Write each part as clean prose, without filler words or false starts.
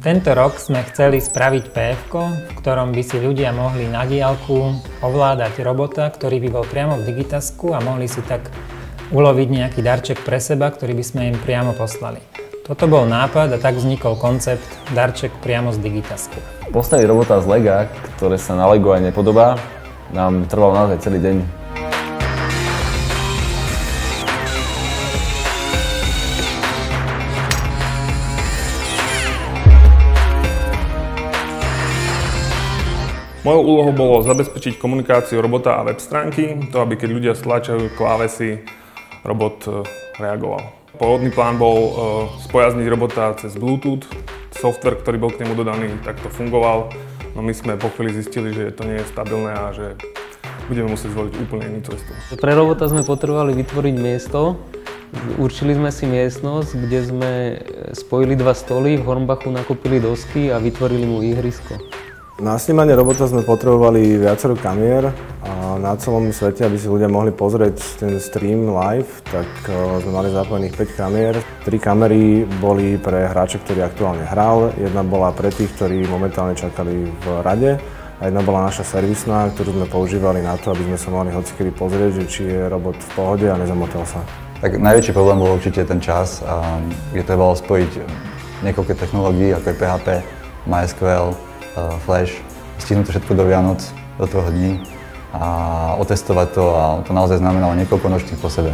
Tento rok sme chceli spraviť PF-ko, v ktorom by si ľudia mohli na diaľku ovládať robota, ktorý by bol priamo v Digitasku a mohli si tak uloviť nejaký darček pre seba, ktorý by sme im priamo poslali. Toto bol nápad a tak vznikol koncept darček priamo z Digitasku. Postaviť robota z Lega, ktoré sa na Lego aj nepodobá, nám trvalo naozaj celý deň. Mojou úlohou bolo zabezpečiť komunikáciu robota a web stránky, to aby keď ľudia stlačajú klávesy, robot reagoval. Pôvodný plán bol spojazniť robota cez Bluetooth, software, ktorý bol k nemu dodaný, takto fungoval, no my sme po chvíli zistili, že to nie je stabilné a že budeme musieť zvoliť úplne inú cestu. Pre robota sme potrebovali vytvoriť miesto. Určili sme si miestnosť, kde sme spojili dva stoly, v Hornbachu nakúpili dosky a vytvorili mu ihrisko. Na snímanie robota sme potrebovali viacero kamier a na celom svete, aby si ľudia mohli pozrieť ten stream live, tak sme mali zapojených 5 kamier. 3 kamery boli pre hráča, ktorý aktuálne hral, jedna bola pre tých, ktorí momentálne čakali v rade a jedna bola naša servisná, ktorú sme používali na to, aby sme sa mohli hocikedy pozrieť, že či je robot v pohode a nezamotal sa. Tak najväčší problém bol určite ten čas, kde trebalo spojiť niekoľko technológií, ako je PHP, MySQL, Flash, stihnúť to všetko do Vianoc, do 2 dní a otestovať to a to naozaj znamenalo niekoľko nočných po sebe.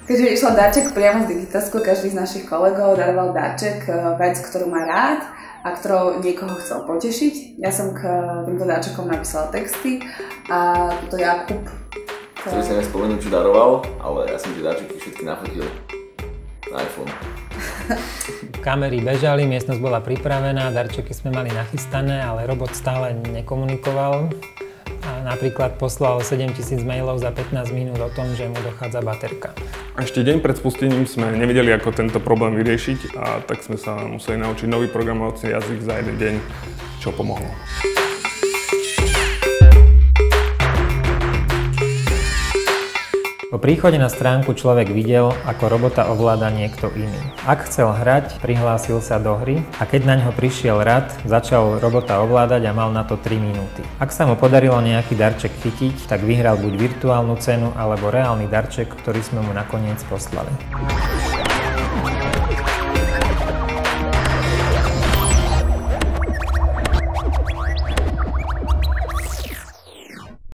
Keďže išla darček priamo z Digitasku, každý z našich kolegov daroval darček, vec, ktorú má rád a ktorou niekoho chcel potešiť. Ja som k týmto darčekom napísala texty a toto Jakub. Chceli sa nespomenúť, čo daroval, ale ja som tie darčeky všetky nafotil na iPhone. Kamery bežali, miestnosť bola pripravená, darčeky sme mali nachystané, ale robot stále nekomunikoval. A napríklad poslal 7000 mailov za 15 minút o tom, že mu dochádza baterka. A ešte deň pred spustením sme nevedeli, ako tento problém vyriešiť a tak sme sa museli naučiť nový programovací jazyk za jeden deň, čo pomohlo. Po príchode na stránku človek videl, ako robota ovláda niekto iný. Ak chcel hrať, prihlásil sa do hry a keď na ňo prišiel rad, začal robota ovládať a mal na to 3 minúty. Ak sa mu podarilo nejaký darček chytiť, tak vyhral buď virtuálnu cenu alebo reálny darček, ktorý sme mu nakoniec poslali.